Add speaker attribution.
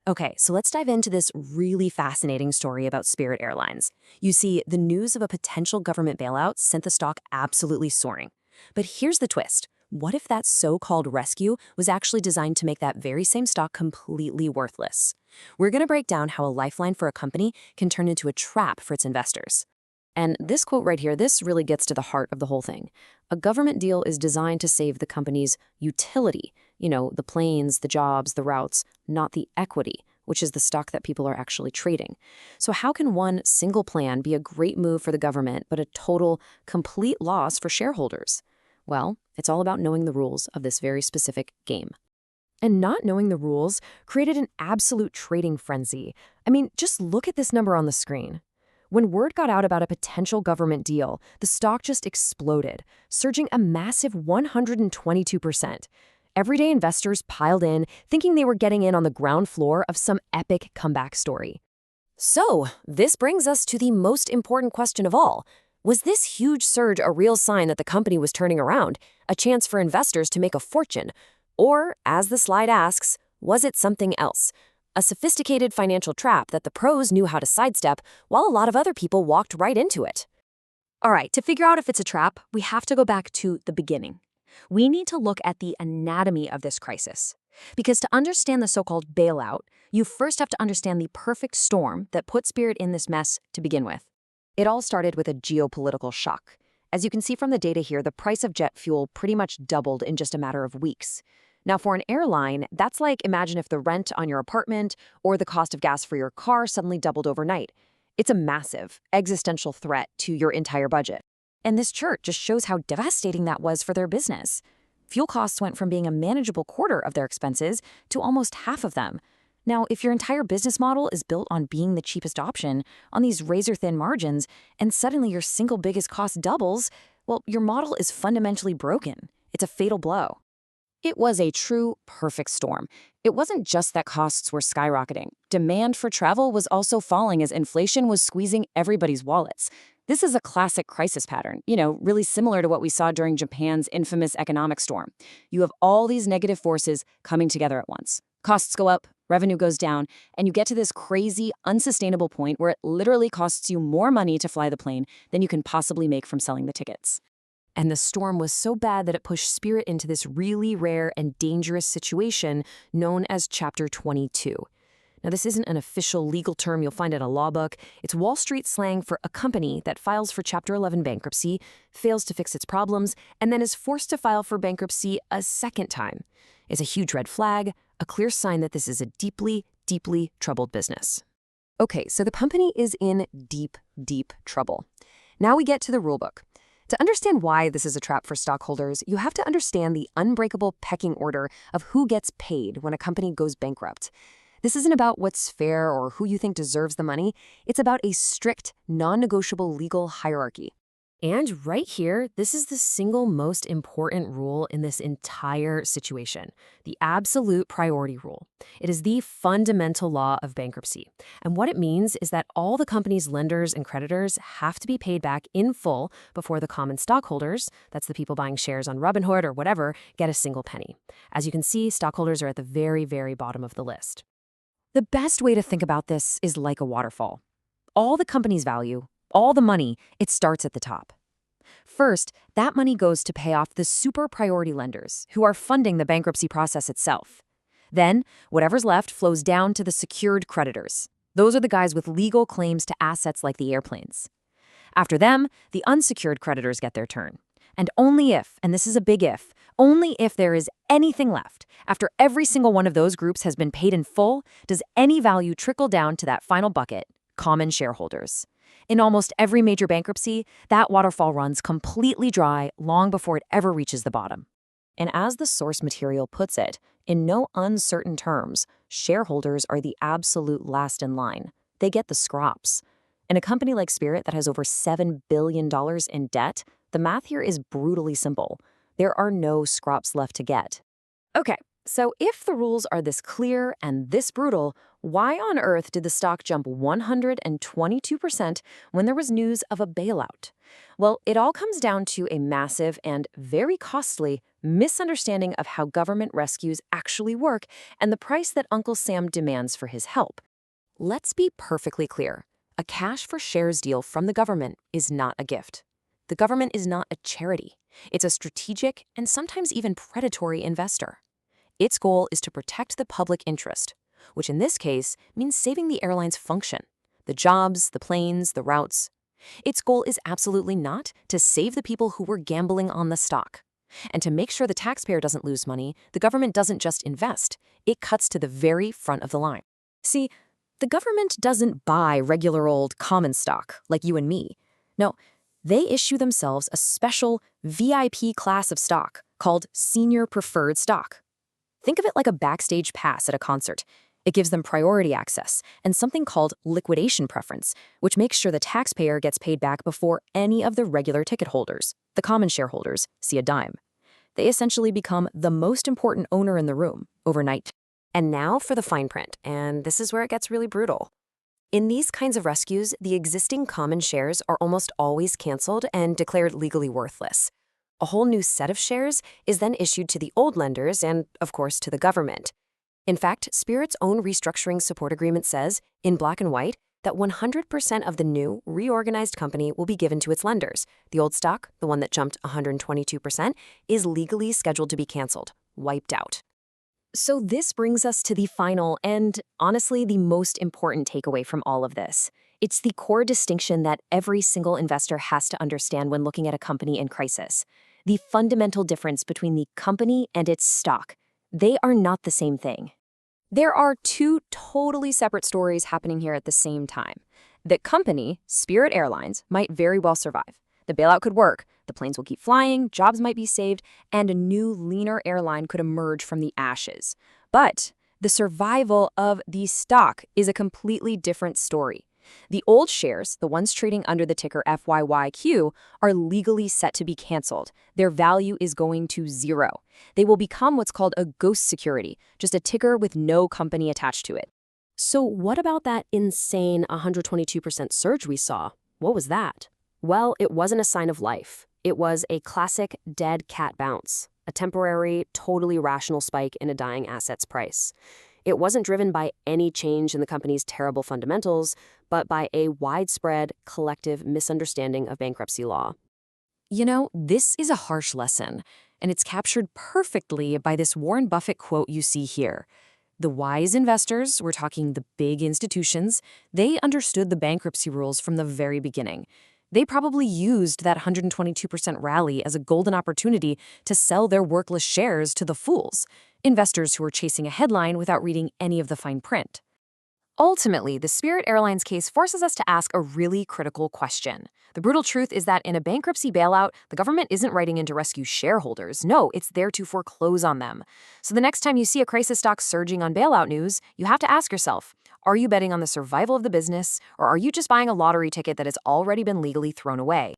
Speaker 1: Okay, so let's dive into this really fascinating story about Spirit Airlines. You see, the news of a potential government bailout sent the stock absolutely soaring. But here's the twist. What if that so-called rescue was actually designed to make that very same stock completely worthless? We're going to break down how a lifeline for a company can turn into a trap for its investors. And this quote right here, this really gets to the heart of the whole thing. A government deal is designed to save the company's utility, the planes, the jobs, the routes, not the equity, which is the stock that people are actually trading. So how can one single plan be a great move for the government, but a total, complete loss for shareholders? Well, it's all about knowing the rules of this very specific game. And not knowing the rules created an absolute trading frenzy. I mean, just look at this number on the screen. When word got out about a potential government deal, the stock just exploded, surging a massive 122%. Everyday investors piled in, thinking they were getting in on the ground floor of some epic comeback story. So, this brings us to the most important question of all. Was this huge surge a real sign that the company was turning around, a chance for investors to make a fortune? Or, as the slide asks, was it something else? A sophisticated financial trap that the pros knew how to sidestep, while a lot of other people walked right into it. All right, to figure out if it's a trap, we have to go back to the beginning. We need to look at the anatomy of this crisis. Because to understand the so-called bailout, you first have to understand the perfect storm that put Spirit in this mess to begin with. It all started with a geopolitical shock. As you can see from the data here, the price of jet fuel pretty much doubled in just a matter of weeks. Now, for an airline, that's like imagine if the rent on your apartment or the cost of gas for your car suddenly doubled overnight. It's a massive, existential threat to your entire budget. And this chart just shows how devastating that was for their business. Fuel costs went from being a manageable quarter of their expenses to almost half of them. Now, if your entire business model is built on being the cheapest option, on these razor-thin margins, and suddenly your single biggest cost doubles, well, your model is fundamentally broken. It's a fatal blow. It was a true perfect storm. It wasn't just that costs were skyrocketing. Demand for travel was also falling as inflation was squeezing everybody's wallets. This is a classic crisis pattern, really similar to what we saw during Japan's infamous economic storm. You have all these negative forces coming together at once. Costs go up, revenue goes down, and you get to this crazy, unsustainable point where it literally costs you more money to fly the plane than you can possibly make from selling the tickets. And the storm was so bad that it pushed Spirit into this really rare and dangerous situation known as Chapter 22. Now, this isn't an official legal term you'll find in a law book. It's Wall Street slang for a company that files for Chapter 11 bankruptcy, fails to fix its problems, and then is forced to file for bankruptcy a second time. It's a huge red flag, a clear sign that this is a deeply, deeply troubled business. Okay, so the company is in deep, deep trouble. Now we get to the rulebook. To understand why this is a trap for stockholders, you have to understand the unbreakable pecking order of who gets paid when a company goes bankrupt. This isn't about what's fair or who you think deserves the money. It's about a strict, non-negotiable legal hierarchy. And right here, this is the single most important rule in this entire situation, the absolute priority rule. It is the fundamental law of bankruptcy. And what it means is that all the company's lenders and creditors have to be paid back in full before the common stockholders, that's the people buying shares on Robinhood or whatever, get a single penny. As you can see, stockholders are at the very, very bottom of the list. The best way to think about this is like a waterfall. All the company's value, all the money, it starts at the top. First, that money goes to pay off the super priority lenders who are funding the bankruptcy process itself. Then, whatever's left flows down to the secured creditors. Those are the guys with legal claims to assets like the airplanes. After them, the unsecured creditors get their turn. And only if, and this is a big if, only if there is anything left, after every single one of those groups has been paid in full, does any value trickle down to that final bucket, common shareholders. In almost every major bankruptcy, that waterfall runs completely dry long before it ever reaches the bottom. And as the source material puts it, in no uncertain terms, shareholders are the absolute last in line. They get the scraps. In a company like Spirit that has over $7 billion in debt, the math here is brutally simple. There are no scraps left to get. Okay, So if the rules are this clear and this brutal, why on earth did the stock jump 122% when there was news of a bailout? Well, it all comes down to a massive and very costly misunderstanding of how government rescues actually work and the price that Uncle Sam demands for his help. Let's be perfectly clear. A cash for shares deal from the government is not a gift. The government is not a charity. It's a strategic and sometimes even predatory investor. Its goal is to protect the public interest, which in this case means saving the airline's function, the jobs, the planes, the routes. Its goal is absolutely not to save the people who were gambling on the stock. And to make sure the taxpayer doesn't lose money, the government doesn't just invest, it cuts to the very front of the line. See, the government doesn't buy regular old common stock like you and me. No, they issue themselves a special VIP class of stock called senior preferred stock. Think of it like a backstage pass at a concert. It gives them priority access and something called liquidation preference, which makes sure the taxpayer gets paid back before any of the regular ticket holders, the common shareholders, see a dime. They essentially become the most important owner in the room overnight. And now for the fine print, and this is where it gets really brutal. In these kinds of rescues, the existing common shares are almost always canceled and declared legally worthless. A whole new set of shares is then issued to the old lenders and, of course, to the government. In fact, Spirit's own restructuring support agreement says, in black and white, that 100% of the new, reorganized company will be given to its lenders. The old stock, the one that jumped 122%, is legally scheduled to be canceled, wiped out. So this brings us to the final and, honestly, the most important takeaway from all of this. It's the core distinction that every single investor has to understand when looking at a company in crisis. The fundamental difference between the company and its stock. They are not the same thing. There are two totally separate stories happening here at the same time. The company, Spirit Airlines, might very well survive. The bailout could work, the planes will keep flying, jobs might be saved, and a new, leaner airline could emerge from the ashes. But the survival of the stock is a completely different story. The old shares, the ones trading under the ticker FYYQ, are legally set to be canceled. Their value is going to zero. They will become what's called a ghost security, just a ticker with no company attached to it. So what about that insane 122% surge we saw? What was that? Well, it wasn't a sign of life. It was a classic dead cat bounce, a temporary, totally rational spike in a dying asset's price. It wasn't driven by any change in the company's terrible fundamentals, but by a widespread, collective misunderstanding of bankruptcy law. You know, this is a harsh lesson, and it's captured perfectly by this Warren Buffett quote you see here. The wise investors, we're talking the big institutions, they understood the bankruptcy rules from the very beginning. They probably used that 122% rally as a golden opportunity to sell their workless shares to the fools, investors who were chasing a headline without reading any of the fine print. Ultimately, the Spirit Airlines case forces us to ask a really critical question. The brutal truth is that in a bankruptcy bailout, the government isn't writing in to rescue shareholders. No, it's there to foreclose on them. So the next time you see a crisis stock surging on bailout news, you have to ask yourself, are you betting on the survival of the business, or are you just buying a lottery ticket that has already been legally thrown away?